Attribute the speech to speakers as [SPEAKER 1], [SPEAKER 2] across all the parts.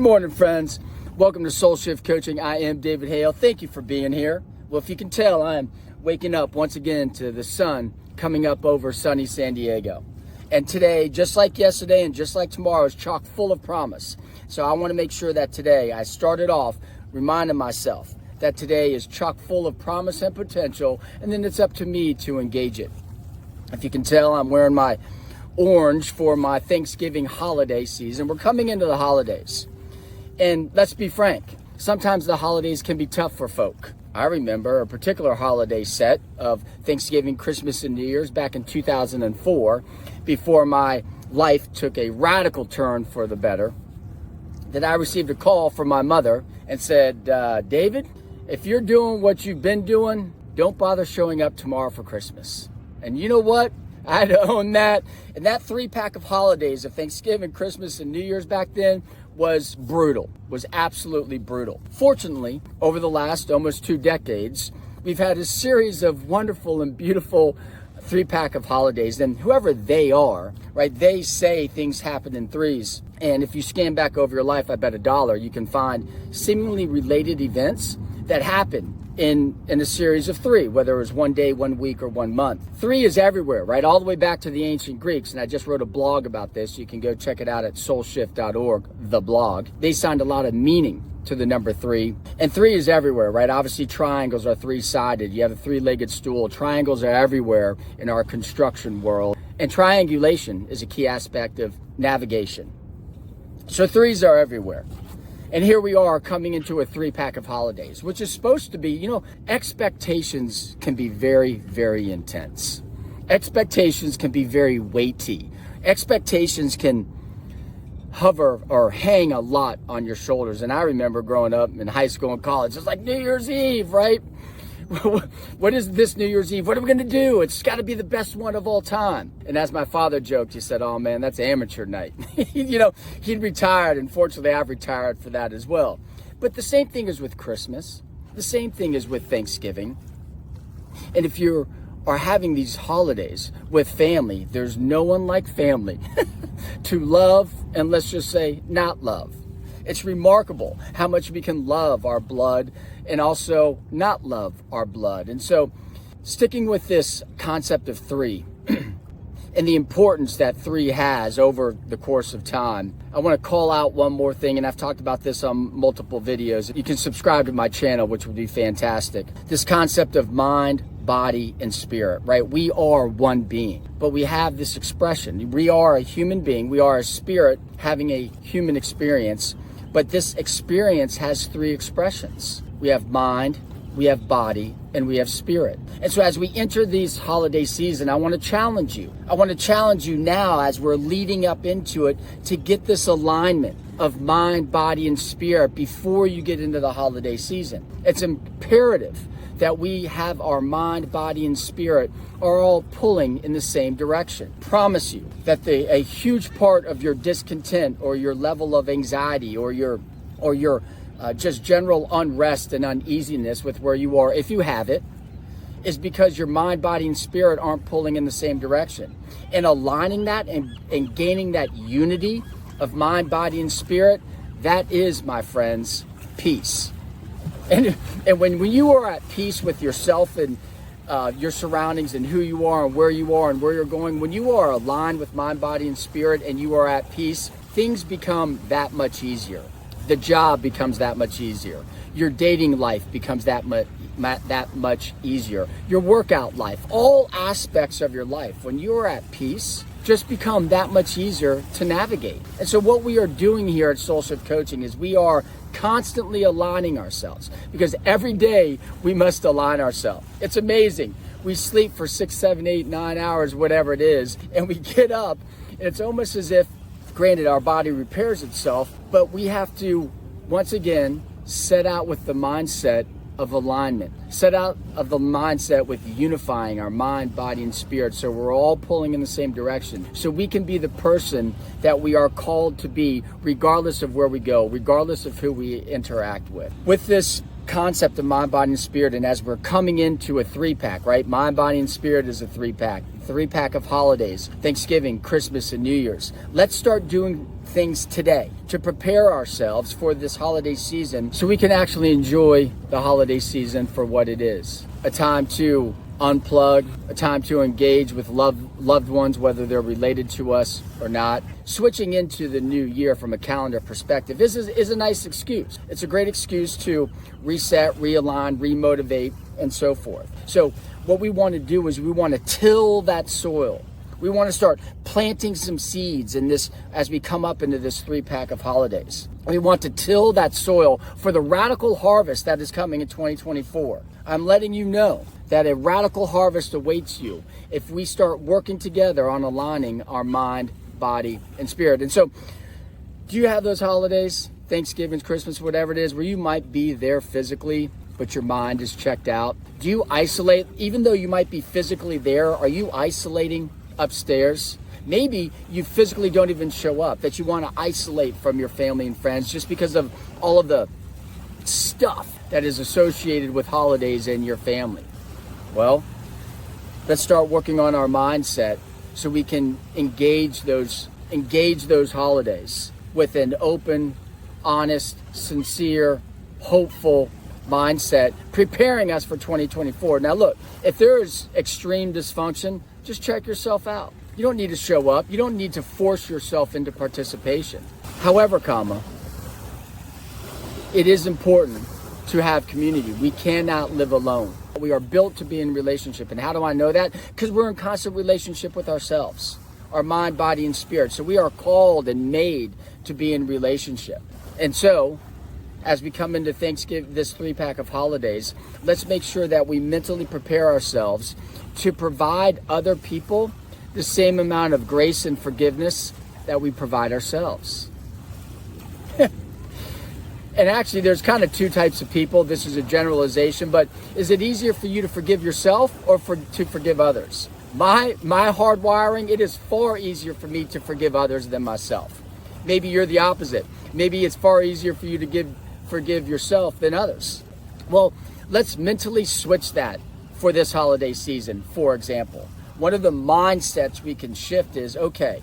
[SPEAKER 1] morning, friends. Welcome to Soul Shift Coaching. I am David Hale. Thank you for being here. Well, if you can tell, I am waking up once again to the sun coming up over sunny San Diego. And today, just like yesterday and just like tomorrow, is chock full of promise. So I want to make sure that today I started off reminding myself that today is chock full of promise and potential, and then it's up to me to engage it. If you can tell, I'm wearing my orange for my Thanksgiving holiday season. We're coming into the holidays. And let's be frank, sometimes the holidays can be tough for folk. I remember a particular holiday set of Thanksgiving, Christmas, and New Year's back in 2004, before my life took a radical turn for the better, that I received a call from my mother and said, David, if you're doing what you've been doing, don't bother showing up tomorrow for Christmas. And you know what? I had to own that. And that 3-pack of holidays of Thanksgiving, Christmas, and New Year's back then was brutal, was absolutely brutal. Fortunately, over the last almost 2 decades, we've had a series of wonderful and beautiful 3-pack of holidays. And whoever they are, right, they say things happen in threes. And if you scan back over your life, I bet $1, you can find seemingly related events that happen in a series of 3, whether it was 1 day, 1 week, or 1 month. 3 is everywhere, right? All the way back to the ancient Greeks. And I just wrote a blog about this. You can go check it out at soulshift.org, the blog. They assigned a lot of meaning to the number 3. And 3 is everywhere, right? Obviously, triangles are 3-sided. You have a 3-legged stool. Triangles are everywhere in our construction world. And triangulation is a key aspect of navigation. So 3s are everywhere. And here we are coming into a 3-pack of holidays, which is supposed to be, expectations can be very, very intense. Expectations can be very weighty. Expectations can hover or hang a lot on your shoulders. And I remember growing up in high school and college, it's like New Year's Eve, right? What is this New Year's Eve? What are we going to do? It's got to be the best one of all time. And as my father joked, he said, oh man, that's amateur night. He'd retired, and fortunately I've retired for that as well. But the same thing is with Christmas. The same thing is with Thanksgiving. And if you are having these holidays with family, there's no one like family to love and, let's just say, not love. It's remarkable how much we can love our blood and also not love our blood. And so sticking with this concept of 3 and the importance that 3 has over the course of time, I want to call out one more thing, and I've talked about this on multiple videos. You can subscribe to my channel, which would be fantastic. This concept of mind, body, and spirit, right? We are one being, but we have this expression. We are a human being. We are a spirit having a human experience. But this experience has 3 expressions. We have mind, we have body, and we have spirit. And so as we enter these holiday season, I want to challenge you. I want to challenge you now as we're leading up into it to get this alignment of mind, body, and spirit before you get into the holiday season. It's imperative that we have our mind, body, and spirit are all pulling in the same direction. Promise you that a huge part of your discontent or your level of anxiety or your just general unrest and uneasiness with where you are, if you have it, is because your mind, body, and spirit aren't pulling in the same direction. And aligning that and gaining that unity of mind, body, and spirit, that is, my friends, peace. And when you are at peace with yourself and your surroundings and who you are and where you're going, when you are aligned with mind, body, and spirit, and you are at peace, things become that much easier. The job becomes that much easier. Your dating life becomes that much easier. Your workout life, all aspects of your life, when you are at peace, just become that much easier to navigate. And so what we are doing here at Soul Shift Coaching is we are constantly aligning ourselves, because every day we must align ourselves. It's amazing. We sleep for 6, 7, 8, 9 hours, whatever it is, and we get up, and it's almost as if, granted, our body repairs itself, but we have to, once again, set out with the mindset of alignment, set out of the mindset with unifying our mind, body, and spirit, so we're all pulling in the same direction, so we can be the person that we are called to be, regardless of where we go, regardless of who we interact with. With this concept of mind, body, and spirit, and as we're coming into a 3-pack, right? Mind, body, and spirit is a 3-pack. 3-pack of holidays, Thanksgiving, Christmas, and New Year's. Let's start doing things today to prepare ourselves for this holiday season so we can actually enjoy the holiday season for what it is. A time to unplug, a time to engage with loved ones, whether they're related to us or not. Switching into the new year from a calendar perspective is a nice excuse. It's a great excuse to reset, realign, remotivate, and so forth. So what we want to do is we want to till that soil. We want to start planting some seeds in this as we come up into this 3-pack of holidays. We want to till that soil for the radical harvest that is coming in 2024. I'm letting you know that a radical harvest awaits you if we start working together on aligning our mind, body, and spirit. And so, do you have those holidays, Thanksgiving, Christmas, whatever it is, where you might be there physically, but your mind is checked out? Do you isolate, even though you might be physically there, are you isolating upstairs? Maybe you physically don't even show up, that you want to isolate from your family and friends just because of all of the stuff that is associated with holidays and your family. Well, let's start working on our mindset so we can engage those holidays with an open, honest, sincere, hopeful mindset, preparing us for 2024. Now look, if there is extreme dysfunction, just check yourself out. You don't need to show up. You don't need to force yourself into participation. However, it is important to have community. We cannot live alone. We are built to be in relationship. And how do I know that? Because we're in constant relationship with ourselves, our mind, body, and spirit. So we are called and made to be in relationship. And so, as we come into Thanksgiving, this 3-pack of holidays, let's make sure that we mentally prepare ourselves to provide other people the same amount of grace and forgiveness that we provide ourselves. And actually, there's kind of 2 types of people. This is a generalization, but is it easier for you to forgive yourself or to forgive others? My hardwiring, it is far easier for me to forgive others than myself. Maybe you're the opposite. Maybe it's far easier for you to forgive yourself than others. Well, let's mentally switch that for this holiday season. For example, one of the mindsets we can shift is, okay,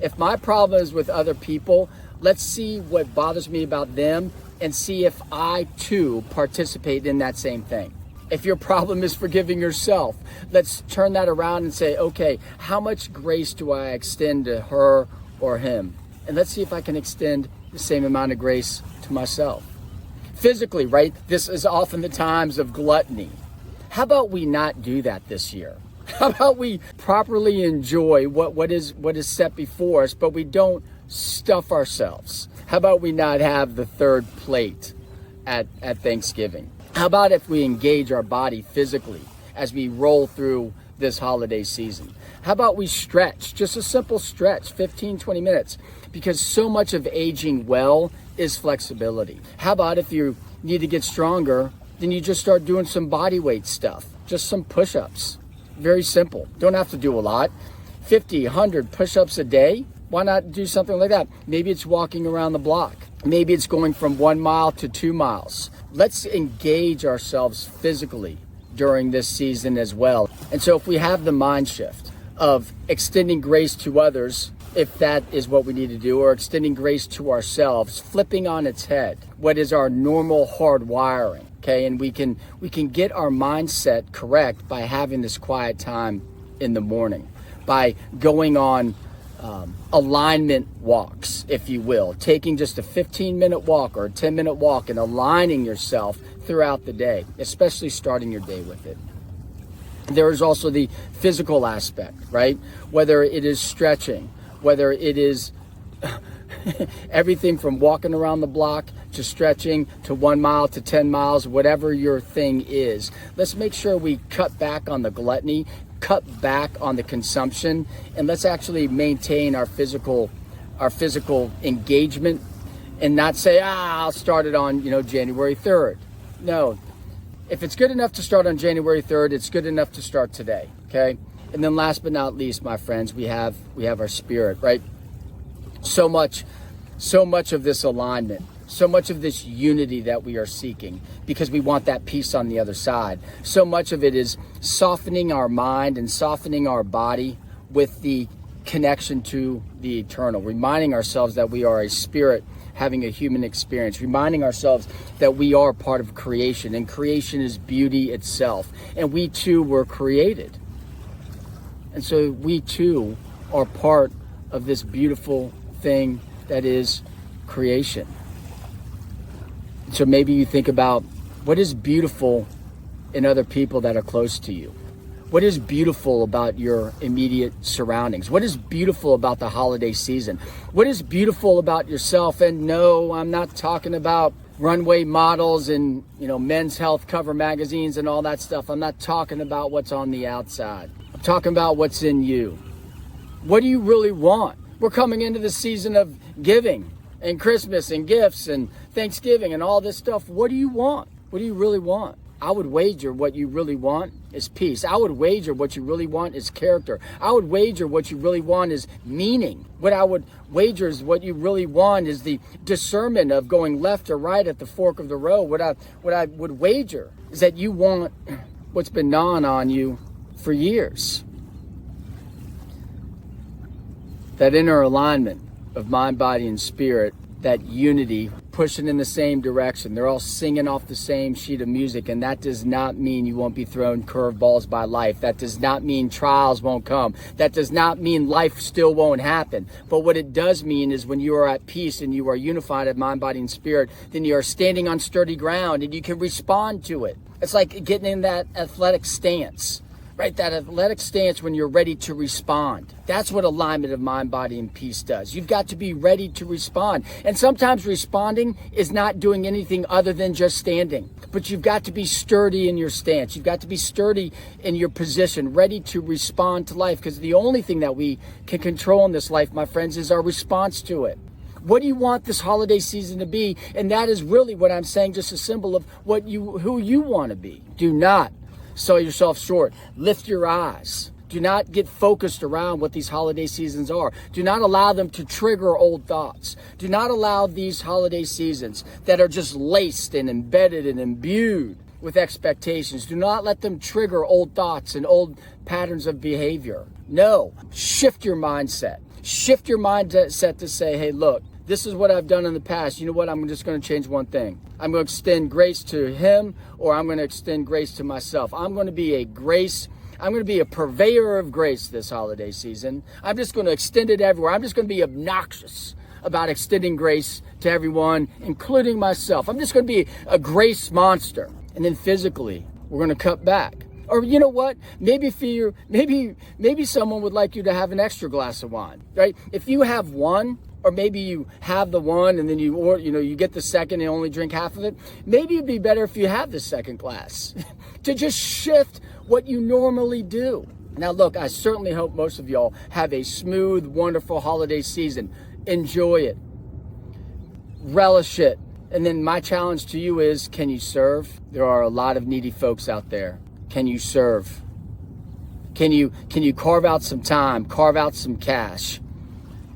[SPEAKER 1] if my problem is with other people, let's see what bothers me about them and see if I too participate in that same thing. If your problem is forgiving yourself, let's turn that around and say, okay, how much grace do I extend to her or him? And let's see if I can extend the same amount of grace to myself. Physically, right? This is often the times of gluttony. How about we not do that this year? How about we properly enjoy what is set before us, but we don't stuff ourselves? How about we not have the 3rd plate at Thanksgiving? How about if we engage our body physically as we roll through this holiday season? How about we stretch, just a simple stretch, 15, 20 minutes, because so much of aging well is flexibility. How about if you need to get stronger, then you just start doing some body weight stuff, just some push-ups. Very simple. Don't have to do a lot. 50, 100 push-ups a day. Why not do something like that? Maybe it's walking around the block. Maybe it's going from 1 mile to 2 miles. Let's engage ourselves physically during this season as well. And so if we have the mind shift of extending grace to others, if that is what we need to do, or extending grace to ourselves, flipping on its head what is our normal hard wiring, okay? And we can get our mindset correct by having this quiet time in the morning, by going on alignment walks, if you will, taking just a 15-minute walk or a 10-minute walk and aligning yourself throughout the day, especially starting your day with it. There is also the physical aspect, right? Whether it is stretching, whether it is everything from walking around the block to stretching to 1 mile to 10 miles, whatever your thing is. Let's make sure we cut back on the gluttony, cut back on the consumption, and let's actually maintain our physical engagement and not say, I'll start it on, January 3rd. No, if it's good enough to start on January 3rd, it's good enough to start today, okay? And then last but not least, my friends, we have our spirit, right? So much of this alignment So much of this unity that we are seeking because we want that peace on the other side. So much of it is softening our mind and softening our body with the connection to the eternal, reminding ourselves that we are a spirit having a human experience, reminding ourselves that we are part of creation, and creation is beauty itself. And we too were created. And so we too are part of this beautiful thing that is creation. So maybe you think about what is beautiful in other people that are close to you. What is beautiful about your immediate surroundings? What is beautiful about the holiday season? What is beautiful about yourself? And no, I'm not talking about runway models and, men's health cover magazines and all that stuff. I'm not talking about what's on the outside. I'm talking about what's in you. What do you really want? We're coming into the season of giving and Christmas and gifts and Thanksgiving and all this stuff. What do you want? What do you really want? I would wager what you really want is peace. I would wager what you really want is character. I would wager what you really want is meaning. What I would wager is what you really want is the discernment of going left or right at the fork of the road. What I would wager is that you want what's been gnawing on you for years. That inner alignment of mind, body, and spirit, that unity, pushing in the same direction. They're all singing off the same sheet of music, and that does not mean you won't be thrown curveballs by life. That does not mean trials won't come. That does not mean life still won't happen. But what it does mean is when you are at peace and you are unified in mind, body, and spirit, then you are standing on sturdy ground and you can respond to it. It's like getting in that athletic stance. Right, that athletic stance when you're ready to respond. That's what alignment of mind, body, and peace does. You've got to be ready to respond. And sometimes responding is not doing anything other than just standing. But you've got to be sturdy in your stance. You've got to be sturdy in your position, ready to respond to life. Because the only thing that we can control in this life, my friends, is our response to it. What do you want this holiday season to be? And that is really what I'm saying, just a symbol of who you want to be. Do not sell yourself short. Lift your eyes. Do not get focused around what these holiday seasons are. Do not allow them to trigger old thoughts. Do not allow these holiday seasons that are just laced and embedded and imbued with expectations. Do not let them trigger old thoughts and old patterns of behavior. No, shift your mindset. Shift your mindset to say, hey, look, this is what I've done in the past. You know what? I'm just going to change one thing. I'm going to extend grace to him, or I'm going to extend grace to myself. I'm going to be a purveyor of grace this holiday season. I'm just going to extend it everywhere. I'm just going to be obnoxious about extending grace to everyone, including myself. I'm just going to be a grace monster. And then physically, we're going to cut back. Or you know what? Maybe someone would like you to have an extra glass of wine, right? If you have one, or maybe you have the one and then you get the second and only drink half of it. Maybe it'd be better if you have the second glass to just shift what you normally do. Now, look, I certainly hope most of y'all have a smooth, wonderful holiday season. Enjoy it. Relish it. And then my challenge to you is, can you serve? There are a lot of needy folks out there. Can you serve? Can you carve out some time, carve out some cash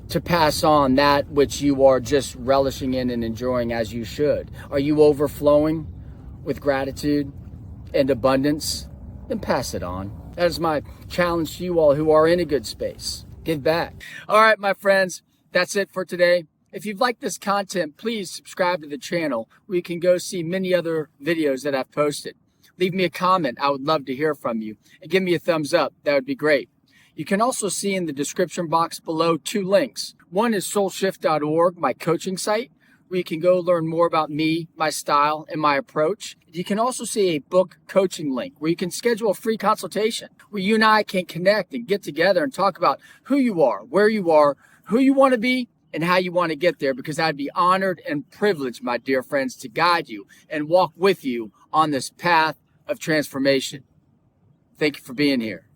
[SPEAKER 1] to pass on that which you are just relishing in and enjoying as you should? Are you overflowing with gratitude and abundance? Then pass it on. That is my challenge to you all who are in a good space. Give back. All right, my friends, that's it for today. If you've liked this content, please subscribe to the channel where you can go see many other videos that I've posted. Leave me a comment. I would love to hear from you. And give me a thumbs up. That would be great. You can also see in the description box below 2 links. One is soulshift.org, my coaching site, where you can go learn more about me, my style, and my approach. You can also see a book coaching link where you can schedule a free consultation where you and I can connect and get together and talk about who you are, where you are, who you want to be, and how you want to get there, because I'd be honored and privileged, my dear friends, to guide you and walk with you on this path of transformation. Thank you for being here.